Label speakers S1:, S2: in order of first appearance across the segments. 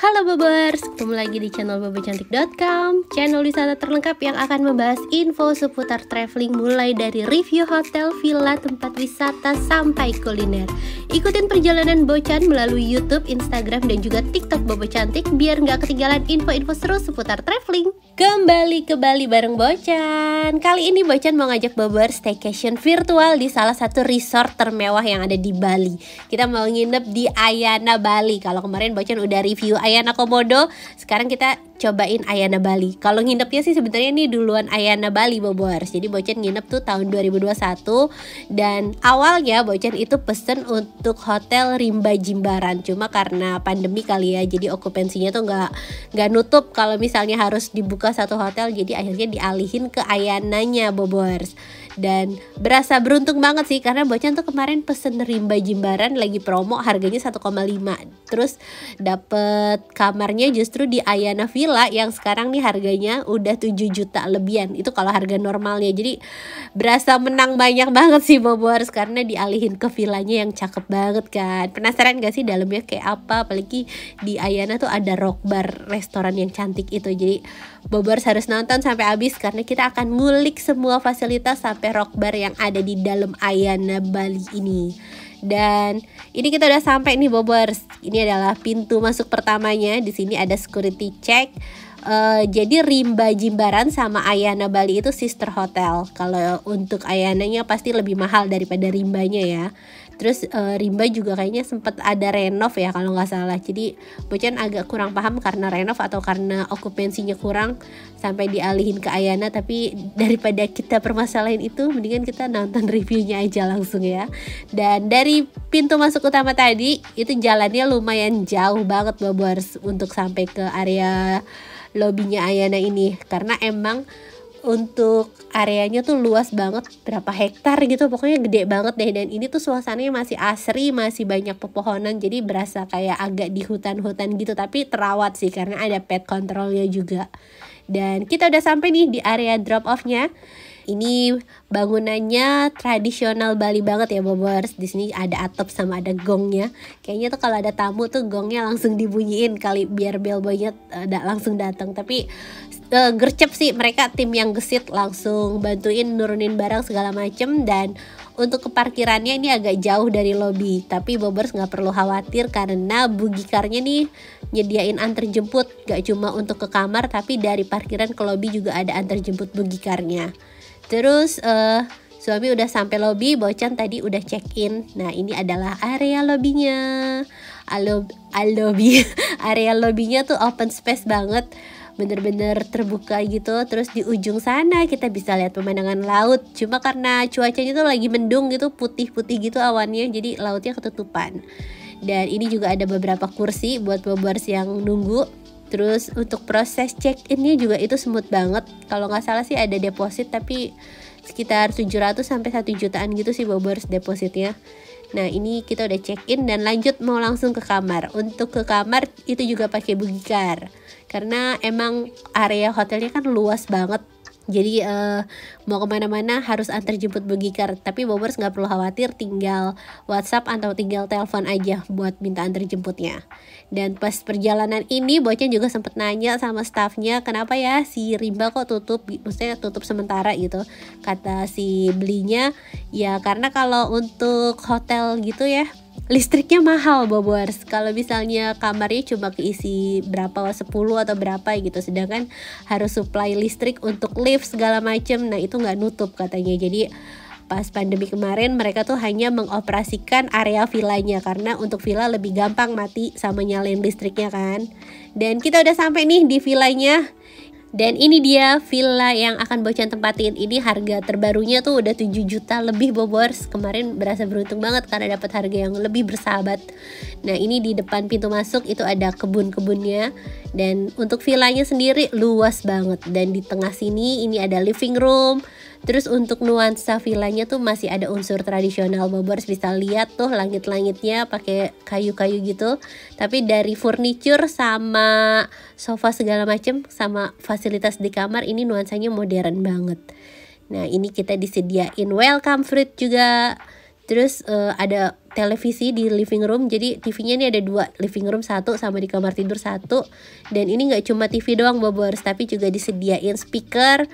S1: Halo Bobers, ketemu lagi di channel bobocantik.com, channel wisata terlengkap yang akan membahas info seputar traveling mulai dari review hotel, villa, tempat wisata, sampai kuliner. Ikutin perjalanan Bocan melalui YouTube, Instagram, dan juga TikTok Bobo Cantik biar nggak ketinggalan info-info seru seputar traveling. Kembali ke Bali bareng Bocan. Kali ini Bocan mau ngajak Bobers staycation virtual di salah satu resort termewah yang ada di Bali. Kita mau nginep di Ayana Bali. Kalau kemarin Bocan udah review Ayana Komodo, sekarang kita cobain Ayana Bali. Kalau nginepnya sih sebenarnya ini duluan Ayana Bali Bobers. Jadi Bocan nginep tuh tahun 2021 dan awalnya Bocan itu pesen untuk hotel Rimba Jimbaran. Cuma karena pandemi kali ya, jadi okupansinya tuh nggak nutup kalau misalnya harus dibuka satu hotel, jadi akhirnya dialihin ke Ayananya Bobers. Dan berasa beruntung banget sih karena Bocan tuh kemarin pesen Rimba Jimbaran lagi promo harganya 1,5. Terus dapet kamarnya justru di Ayana Villa yang sekarang nih harganya udah 7 juta lebihan. Itu kalau harga normalnya. Jadi berasa menang banyak banget sih Bobors karena dialihin ke villanya yang cakep banget kan. Penasaran gak sih dalamnya kayak apa? Apalagi di Ayana tuh ada rock bar, restoran yang cantik itu. Jadi Bobors harus nonton sampai habis karena kita akan ngulik semua fasilitas sampai rock bar yang ada di dalam Ayana Bali ini. Dan ini kita udah sampai nih Bobers. Ini adalah pintu masuk pertamanya. Di sini ada security check. Jadi Rimba Jimbaran sama Ayana Bali itu sister hotel. Kalau untuk Ayananya pasti lebih mahal daripada Rimbanya ya. Terus Rimba juga kayaknya sempat ada renov ya kalau nggak salah. Jadi Bocan agak kurang paham karena renov atau karena okupansinya kurang sampai dialihin ke Ayana. Tapi daripada kita permasalahin itu, mendingan kita nonton reviewnya aja langsung ya. Dan dari pintu masuk utama tadi itu jalannya lumayan jauh banget Bobers untuk sampai ke area lobbynya Ayana ini. Karena emang untuk areanya tuh luas banget, berapa hektar gitu, pokoknya gede banget deh. Dan ini tuh suasananya masih asri, masih banyak pepohonan, jadi berasa kayak agak di hutan-hutan gitu. Tapi terawat sih karena ada pet controlnya juga. Dan kita udah sampai nih di area drop off-nya. Ini bangunannya tradisional Bali banget ya Bobers. Di sini ada atap sama ada gongnya. Kayaknya tuh kalau ada tamu tuh gongnya langsung dibunyiin kali biar bellboynya langsung datang. Tapi gercep sih mereka, tim yang gesit langsung bantuin nurunin barang segala macem. Dan untuk ke parkirannya ini agak jauh dari lobby, tapi Bobers nggak perlu khawatir karena bugikarnya nih nyediain antar jemput. Gak cuma untuk ke kamar, tapi dari parkiran ke lobby juga ada antar jemput bugikarnya. Terus suami udah sampai lobby, Bocan tadi udah check in. Nah ini adalah area lobbynya. Area lobbynya tuh open space banget, bener-bener terbuka gitu. Terus di ujung sana kita bisa lihat pemandangan laut. Cuma karena cuacanya tuh lagi mendung gitu, putih-putih gitu awannya, jadi lautnya ketutupan. Dan ini juga ada beberapa kursi buat Bobers yang nunggu. Terus untuk proses check-innya juga itu smooth banget. Kalau nggak salah sih ada deposit, tapi sekitar 700 sampai 1 jutaan gitu sih Bobers depositnya. Nah ini kita udah check-in dan lanjut mau langsung ke kamar. Untuk ke kamar itu juga pakai bugikar karena emang area hotelnya kan luas banget. Jadi mau kemana-mana harus antar jemput bugikar. Tapi Bobers nggak perlu khawatir, tinggal WhatsApp atau tinggal telepon aja buat minta antar jemputnya. Dan pas perjalanan ini Bocan juga sempet nanya sama staffnya, kenapa ya si Rimba kok tutup, maksudnya tutup sementara gitu. Kata si belinya ya karena kalau untuk hotel gitu ya listriknya mahal Bobers. Kalau misalnya kamarnya cuma keisi berapa, 10 atau berapa gitu, sedangkan harus supply listrik untuk lift segala macem. Nah itu nggak nutup katanya. Jadi pas pandemi kemarin mereka tuh hanya mengoperasikan area villanya karena untuk villa lebih gampang mati sama nyalain listriknya kan. Dan kita udah sampai nih di villanya. Dan ini dia villa yang akan Bocan tempatin. Ini harga terbarunya tuh udah 7 juta lebih Bobors. Kemarin berasa beruntung banget karena dapat harga yang lebih bersahabat. Nah ini di depan pintu masuk itu ada kebun-kebunnya. Dan untuk villanya sendiri luas banget. Dan di tengah sini ini ada living room. Terus untuk nuansa villanya tuh masih ada unsur tradisional Bobors. Bisa lihat tuh langit-langitnya pakai kayu-kayu gitu. Tapi dari furniture sama sofa segala macem sama fasilitas di kamar ini nuansanya modern banget. Nah ini kita disediain welcome fruit juga. Terus ada televisi di living room, jadi TV-nya ini ada 2, living room 1 sama di kamar tidur 1. Dan ini nggak cuma TV doang Bobors, tapi juga disediain speaker.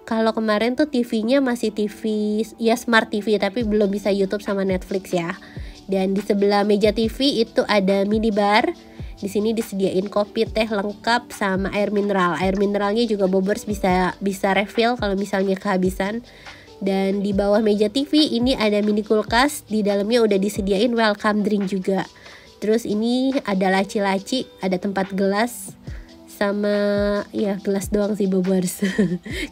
S1: Kalau kemarin tuh TV-nya masih TV ya smart TV, tapi belum bisa YouTube sama Netflix ya. Dan di sebelah meja TV itu ada minibar. Di sini disediain kopi, teh lengkap sama air mineral. Air mineralnya juga Bobors bisa refill kalau misalnya kehabisan. Dan di bawah meja TV ini ada mini kulkas, di dalamnya udah disediain welcome drink juga. Terus ini ada laci-laci, ada tempat gelas, sama ya gelas doang sih Bobors.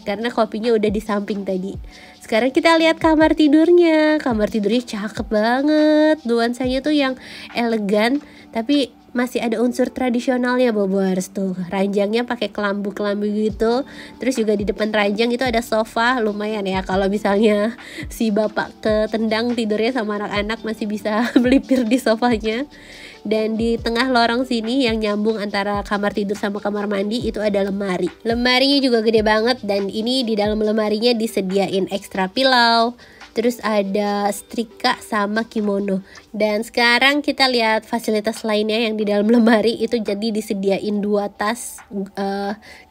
S1: Karena kopinya udah di samping tadi. Sekarang kita lihat kamar tidurnya. Kamar tidurnya cakep banget. Nuansanya tuh yang elegan, tapi masih ada unsur tradisionalnya Bobors tuh. Ranjangnya pakai kelambu-kelambu gitu. Terus juga di depan ranjang itu ada sofa, lumayan ya kalau misalnya si bapak ketendang tidurnya sama anak-anak masih bisa melipir di sofanya. Dan di tengah lorong sini yang nyambung antara kamar tidur sama kamar mandi itu ada lemari. Lemarinya juga gede banget, dan ini di dalam lemarinya disediain ekstra pilau. Terus ada setrika sama kimono. Dan sekarang kita lihat fasilitas lainnya yang di dalam lemari itu, jadi disediain 2 tas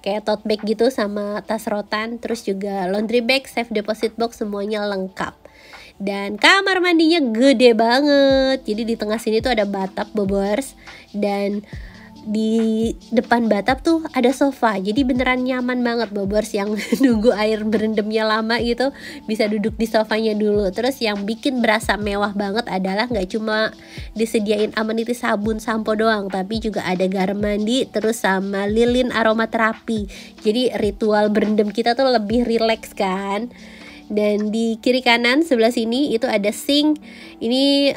S1: kayak tote bag gitu sama tas rotan. Terus juga laundry bag, safe deposit box, semuanya lengkap. Dan kamar mandinya gede banget. Jadi di tengah sini tuh ada bathtub Bobors, dan di depan bathtub tuh ada sofa. Jadi beneran nyaman banget Bobors, yang nunggu air berendamnya lama gitu bisa duduk di sofanya dulu. Terus yang bikin berasa mewah banget adalah nggak cuma disediain amenities sabun sampo doang, tapi juga ada garam mandi terus sama lilin aromaterapi. Jadi ritual berendam kita tuh lebih rileks kan. Dan di kiri kanan sebelah sini itu ada sink. Ini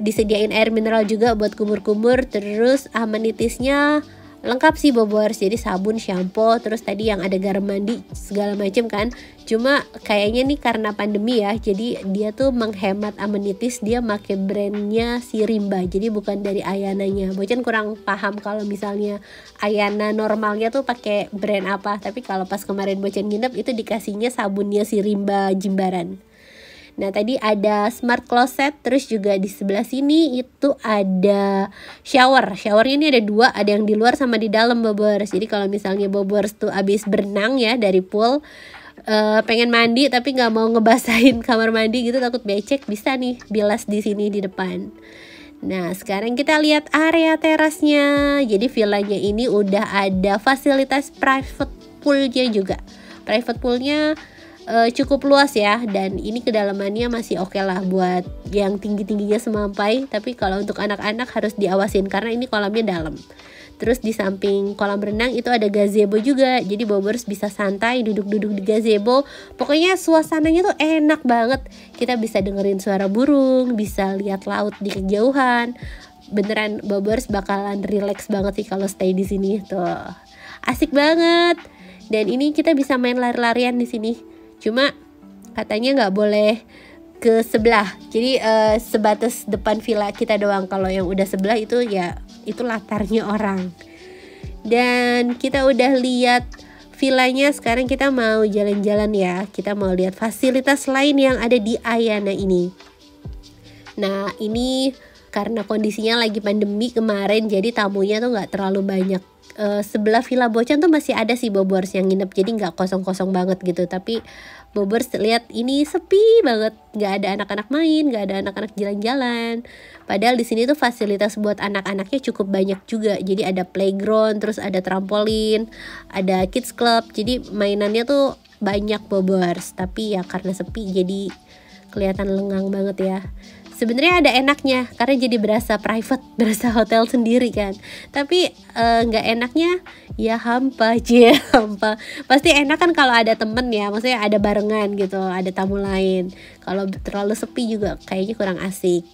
S1: disediain air mineral juga buat kumur-kumur. Terus amenitiesnya lengkap sih Bobors, jadi sabun, shampoo, terus tadi yang ada garam mandi segala macam kan. Cuma kayaknya nih karena pandemi ya, jadi dia tuh menghemat amenities, dia make brandnya si Rimba, jadi bukan dari Ayananya. Bocan kurang paham kalau misalnya Ayana normalnya tuh pakai brand apa, tapi kalau pas kemarin Bocan nginep itu dikasihnya sabunnya si Rimba Jimbaran. Nah tadi ada smart closet, terus juga di sebelah sini itu ada showernya ini ada 2, ada yang di luar sama di dalam Bobors. Jadi kalau misalnya Bobors tuh abis berenang ya dari pool, pengen mandi tapi nggak mau ngebasahin kamar mandi gitu, takut becek, bisa nih bilas di sini di depan. Nah sekarang kita lihat area terasnya. Jadi villanya ini udah ada fasilitas private poolnya juga. Private poolnya cukup luas ya, dan ini kedalamannya masih oke lah buat yang tinggi-tingginya semampai. Tapi kalau untuk anak-anak harus diawasin karena ini kolamnya dalam. Terus di samping kolam renang itu ada gazebo juga, jadi Bobors bisa santai duduk-duduk di gazebo. Pokoknya suasananya tuh enak banget. Kita bisa dengerin suara burung, bisa lihat laut di kejauhan. Beneran Bobors bakalan relax banget sih kalau stay di sini tuh. Asik banget. Dan ini kita bisa main lari-larian di sini. Cuma katanya nggak boleh ke sebelah, jadi sebatas depan villa kita doang. Kalau yang udah sebelah itu ya itu latarnya orang. Dan kita udah lihat villanya, sekarang kita mau jalan-jalan ya. Kita mau lihat fasilitas lain yang ada di Ayana ini. Nah ini karena kondisinya lagi pandemi kemarin, jadi tamunya tuh nggak terlalu banyak. Sebelah Villa Bocan tuh masih ada sih Bobors yang nginep, jadi nggak kosong-kosong banget gitu. Tapi Bobors lihat ini sepi banget, nggak ada anak-anak main, nggak ada anak-anak jalan-jalan. Padahal di sini tuh fasilitas buat anak-anaknya cukup banyak juga. Jadi ada playground, terus ada trampolin, ada kids club. Jadi mainannya tuh banyak Bobors. Tapi ya karena sepi jadi kelihatan lengang banget ya. Sebenarnya ada enaknya karena jadi berasa private, berasa hotel sendiri kan. Tapi nggak enaknya ya hampa aja, hampa. Pasti enak kan kalau ada temen ya, maksudnya ada barengan gitu, ada tamu lain. Kalau terlalu sepi juga kayaknya kurang asik.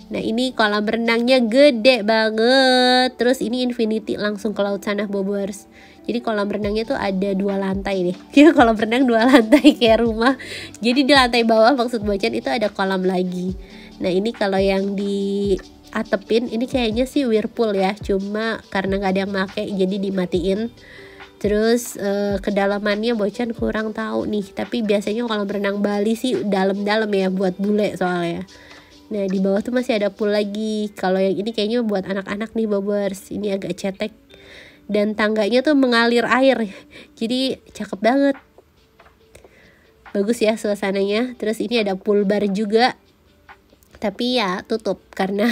S1: Nah ini kolam renangnya gede banget. Terus ini infinity langsung ke laut sana Bobors. Jadi kolam renangnya tuh ada 2 lantai nih. Ya kolam renang 2 lantai kayak rumah. Jadi di lantai bawah maksud Bocan itu ada kolam lagi. Nah ini kalau yang di atepin ini kayaknya sih whirlpool ya, cuma karena nggak ada yang make jadi dimatiin. Terus kedalamannya Bocan kurang tahu nih, tapi biasanya kalau berenang Bali sih dalam-dalam ya buat bule soalnya. Nah di bawah tuh masih ada pool lagi. Kalau yang ini kayaknya buat anak-anak nih Bobers. Ini agak cetek dan tangganya tuh mengalir air, jadi cakep banget, bagus ya suasananya. Terus ini ada pool bar juga, tapi ya tutup karena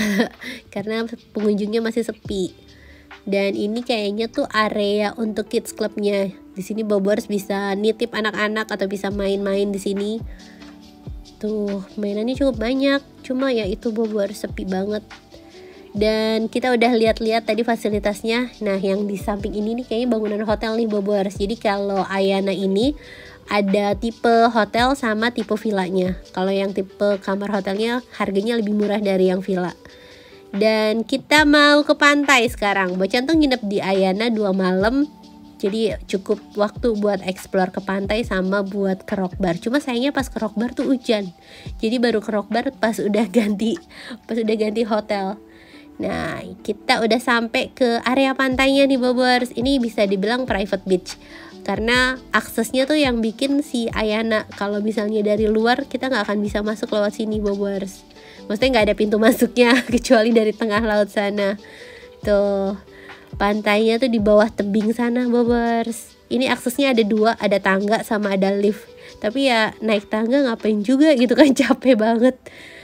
S1: pengunjungnya masih sepi. Dan ini kayaknya tuh area untuk kids clubnya. Di sini Bobers bisa nitip anak-anak atau bisa main-main di sini. Tuh mainannya cukup banyak, cuma ya itu Bobers sepi banget. Dan kita udah lihat-lihat tadi fasilitasnya. Nah yang di samping ini nih kayaknya bangunan hotel nih Bobers. Jadi kalau Ayana ini ada tipe hotel sama tipe villanya. Kalau yang tipe kamar hotelnya harganya lebih murah dari yang villa. Dan kita mau ke pantai sekarang. Bocan tuh nginep di Ayana 2 malam. Jadi cukup waktu buat explore ke pantai sama buat ke rock bar. Cuma sayangnya pas ke rock bar tuh hujan. Jadi baru ke rock bar pas udah ganti hotel. Nah, kita udah sampai ke area pantainya nih Bobers. Ini bisa dibilang private beach. Karena aksesnya tuh yang bikin si Ayana. Kalau misalnya dari luar kita nggak akan bisa masuk lewat sini Bobers. Maksudnya nggak ada pintu masuknya kecuali dari tengah laut sana. Tuh, pantainya tuh di bawah tebing sana Bobers. Ini aksesnya ada 2, ada tangga sama ada lift. Tapi ya naik tangga ngapain juga gitu kan, capek banget.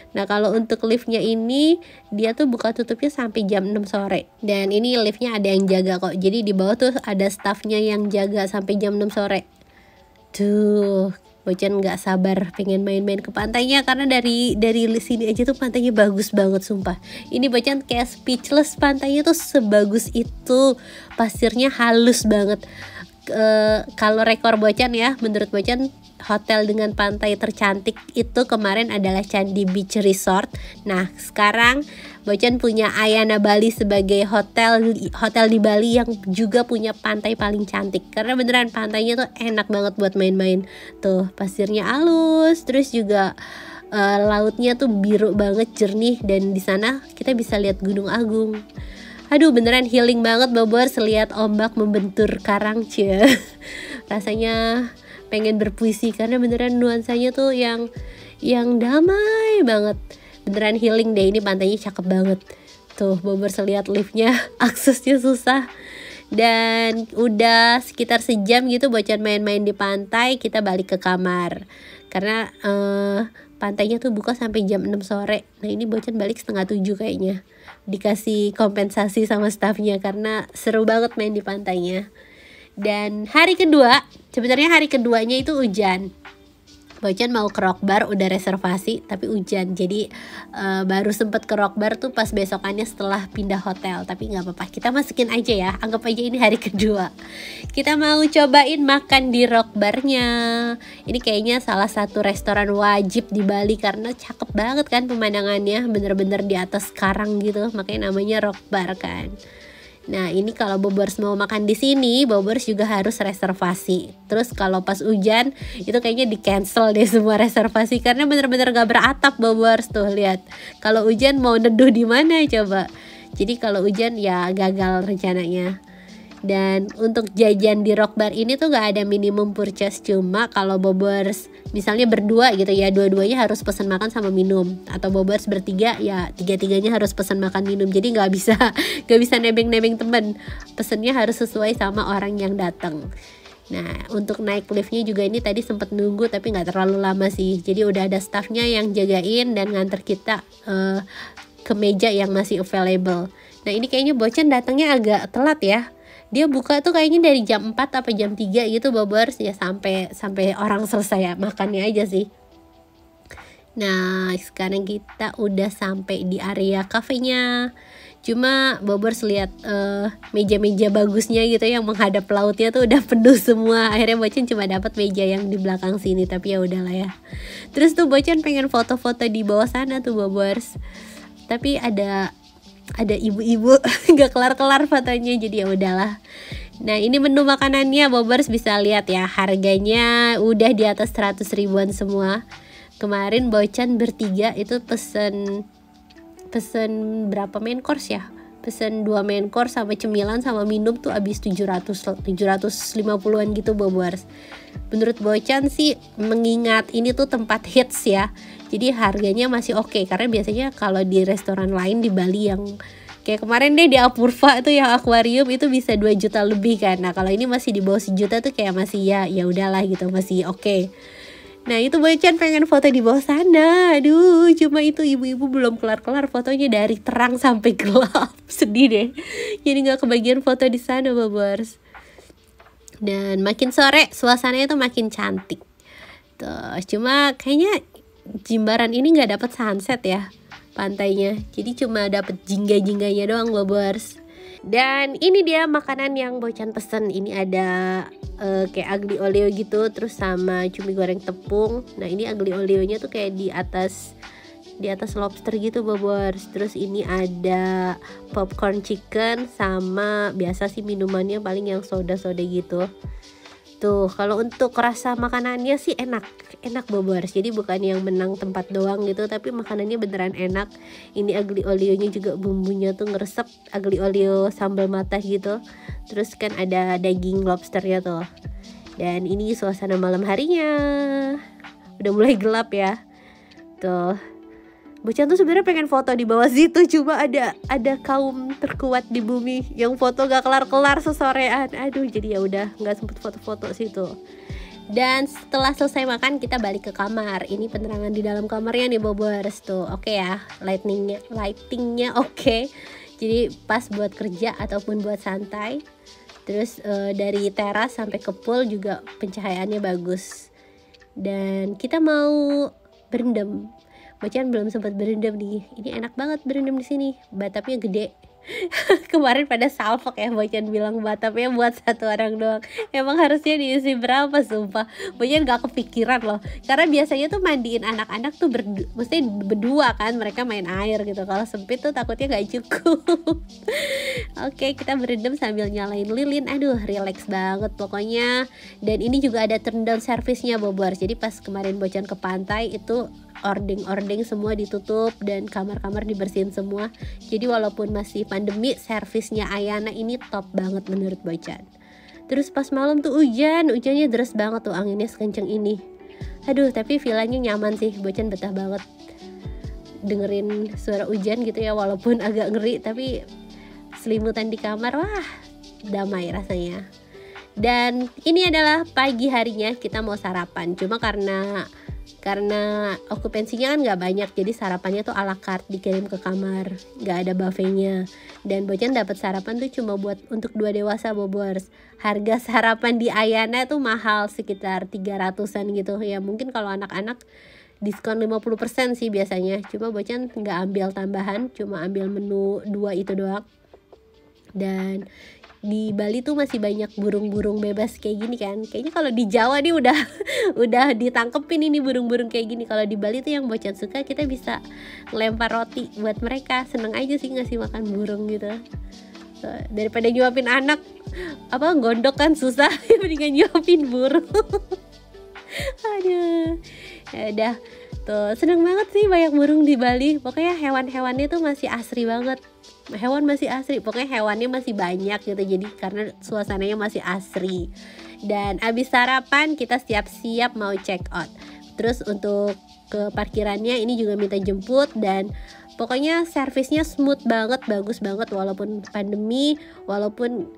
S1: Nah kalau untuk liftnya ini dia tuh buka tutupnya sampai jam 6 sore. Dan ini liftnya ada yang jaga kok. Jadi di bawah tuh ada staffnya yang jaga sampai jam 6 sore. Tuh Bocan gak sabar pengen main-main ke pantainya. Karena dari sini aja tuh pantainya bagus banget sumpah. Ini Bocan kayak speechless, pantainya tuh sebagus itu. Pasirnya halus banget. Kalau rekor Bocan ya, menurut Bocan hotel dengan pantai tercantik itu kemarin adalah Candi Beach Resort. Nah sekarang Bocan punya Ayana Bali sebagai hotel di Bali yang juga punya pantai paling cantik. Karena beneran pantainya tuh enak banget buat main-main. Tuh pasirnya halus, terus juga lautnya tuh biru banget, jernih. Dan di sana kita bisa lihat Gunung Agung. Aduh beneran healing banget Bobers lihat ombak membentur karang cie. Rasanya pengen berpuisi karena beneran nuansanya tuh yang damai banget. Beneran healing deh, ini pantainya cakep banget. Tuh Bobers lihat liftnya, aksesnya susah. Dan udah sekitar sejam gitu Bocan main-main di pantai, kita balik ke kamar. Karena pantainya tuh buka sampai jam 6 sore. Nah ini Bocan balik setengah 7 kayaknya. Dikasih kompensasi sama staffnya karena seru banget main di pantainya. Dan hari kedua, sebenarnya hari keduanya itu hujan. Bocan mau ke rock bar, udah reservasi tapi hujan. Jadi baru sempet ke rock bar tuh pas besokannya setelah pindah hotel. Tapi gak apa-apa, kita masukin aja ya. Anggap aja ini hari kedua. Kita mau cobain makan di rock barnya. Ini kayaknya salah satu restoran wajib di Bali karena cakep banget kan pemandangannya. Bener-bener di atas karang gitu, makanya namanya rock bar kan. Nah ini kalau Bobers mau makan di sini, Bobers juga harus reservasi. Terus kalau pas hujan itu kayaknya di cancel deh semua reservasi karena bener-bener gak beratap Bobers tuh lihat. Kalau hujan mau neduh di mana coba? Jadi kalau hujan ya gagal rencananya. Dan untuk jajan di rock bar ini tuh gak ada minimum purchase. Cuma kalau Bobers misalnya berdua gitu ya, dua-duanya harus pesan makan sama minum. Atau Bobers bertiga ya tiga-tiganya harus pesan makan minum. Jadi gak bisa nebeng-nebeng temen. Pesennya harus sesuai sama orang yang datang. Nah untuk naik liftnya juga ini tadi sempat nunggu tapi gak terlalu lama sih. Jadi udah ada staffnya yang jagain dan nganter kita ke meja yang masih available. Nah ini kayaknya Bocan datangnya agak telat ya. Dia buka tuh kayaknya dari jam 4 apa jam 3 gitu Bobers ya, sampai orang selesai ya makannya aja sih. Nah sekarang kita udah sampai di area kafenya. Cuma Bobers lihat meja-meja bagusnya gitu yang menghadap lautnya tuh udah penuh semua. Akhirnya Bocan cuma dapat meja yang di belakang sini, tapi ya udahlah ya. Terus tuh Bocan pengen foto-foto di bawah sana tuh Bobers. Tapi ada ibu-ibu nggak kelar-kelar fotonya, jadi ya udahlah. Nah ini menu makanannya Bobers bisa lihat ya, harganya udah di atas 100 ribuan semua. Kemarin Bocan bertiga itu pesen berapa main course ya, pesen 2 main course sama cemilan sama minum tuh habis 750-an gitu Bobers. Menurut Bocan sih, mengingat ini tuh tempat hits ya, jadi harganya masih oke. Karena biasanya kalau di restoran lain di Bali yang kayak kemarin deh di Apurva tuh yang akuarium itu bisa 2 juta lebih kan. Nah kalau ini masih di bawah 1 juta tuh kayak masih ya udahlah gitu, masih oke. Nah itu Bocan pengen foto di bawah sana. Aduh, cuma itu ibu-ibu belum kelar-kelar fotonya dari terang sampai gelap. Sedih deh. Jadi gak kebagian foto di sana Bobers. Dan makin sore suasananya tuh makin cantik. Tuh, cuma kayaknya Jimbaran ini gak dapet sunset ya pantainya. Jadi cuma dapet jingga-jingganya doang Bobers. Dan ini dia makanan yang Bocan pesen. Ini ada kayak aglio olio gitu, terus sama cumi goreng tepung. Nah ini aglio olionya tuh kayak di atas lobster gitu Bobers. Terus ini ada popcorn chicken sama biasa sih minumannya paling yang soda-soda gitu. Tuh kalau untuk rasa makanannya sih enak Bobers. Jadi bukan yang menang tempat doang gitu, tapi makanannya beneran enak. Ini aglio olionya juga bumbunya tuh ngeresep, aglio olio sambal matah gitu. Terus kan ada daging lobsternya tuh. Dan ini suasana malam harinya. Udah mulai gelap ya. Tuh. Bocan tuh sebenarnya pengen foto di bawah situ, cuma ada kaum terkuat di bumi yang foto gak kelar-kelar sesorean. Aduh, jadi ya udah nggak sempet foto-foto situ. Dan setelah selesai makan kita balik ke kamar. Ini penerangan di dalam kamarnya nih Bobers tuh. Oke ya, lightingnya oke. Jadi pas buat kerja ataupun buat santai. Terus dari teras sampai ke pool juga pencahayaannya bagus. Dan kita mau berendam. Bocan belum sempat berendam nih. Ini enak banget berendam di sini. Batapnya gede. Kemarin pada salfok ya Bocan bilang batapnya buat 1 orang doang. Emang harusnya diisi berapa sumpah. Bocan gak kepikiran loh. Karena biasanya tuh mandiin anak-anak tuh mesti berdua kan, mereka main air gitu. Kalau sempit tuh takutnya gak cukup. Oke, kita berendam sambil nyalain lilin. Aduh, relax banget pokoknya. Dan ini juga ada turn down service-nya Bobor. Jadi pas kemarin Bocan ke pantai itu ordeng semua ditutup dan kamar-kamar dibersihin semua. Jadi walaupun masih pandemi, servisnya Ayana ini top banget menurut Bocan. Terus pas malam tuh hujannya deras banget tuh, anginnya sekenceng ini. Aduh, tapi villanya nyaman sih, Bocan betah banget dengerin suara hujan gitu ya, walaupun agak ngeri tapi selimutan di kamar, wah damai rasanya. Dan ini adalah pagi harinya, kita mau sarapan. Cuma karena okupansinya kan nggak banyak, jadi sarapannya tuh ala carte, dikirim ke kamar, nggak ada buffetnya. Dan Bocan dapat sarapan tuh cuma buat untuk 2 dewasa Bobors. Harga sarapan di Ayana tuh mahal, sekitar 300-an gitu ya. Mungkin kalau anak-anak diskon 50% sih biasanya. Cuma Bocan nggak ambil tambahan, cuma ambil menu 2 itu doang. Dan di Bali tuh masih banyak burung-burung bebas kayak gini kan. Kayaknya kalau di Jawa nih udah ditangkepin ini burung-burung kayak gini. Kalau di Bali tuh yang Bocan suka, kita bisa lempar roti buat mereka. Seneng aja sih ngasih makan burung gitu. Daripada nyuapin anak, gondok kan susah, mendingan nyuapin burung. Aduh, ya udah tuh, seneng banget sih banyak burung di Bali. Pokoknya hewan-hewannya tuh masih asri banget. Hewan masih asri, pokoknya hewannya masih banyak gitu. Jadi karena suasananya masih asri. Dan abis sarapan kita siap-siap mau check out. Terus untuk ke parkirannya ini juga minta jemput. Dan pokoknya servisnya smooth banget, bagus banget. Walaupun pandemi, walaupun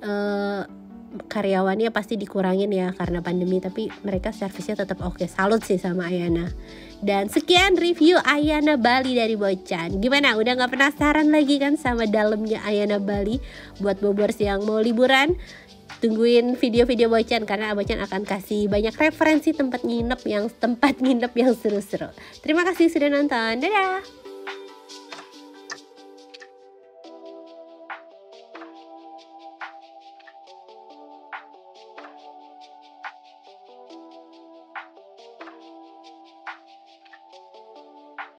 S1: karyawannya pasti dikurangin ya karena pandemi, tapi mereka servisnya tetap oke. Salut sih sama Ayana. Dan sekian review Ayana Bali dari Bocan. Gimana, udah gak penasaran lagi kan sama dalamnya Ayana Bali? Buat Bobors yang mau liburan, tungguin video-video Bocan, karena Bocan akan kasih banyak referensi tempat nginep yang seru-seru. Terima kasih sudah nonton, dadah.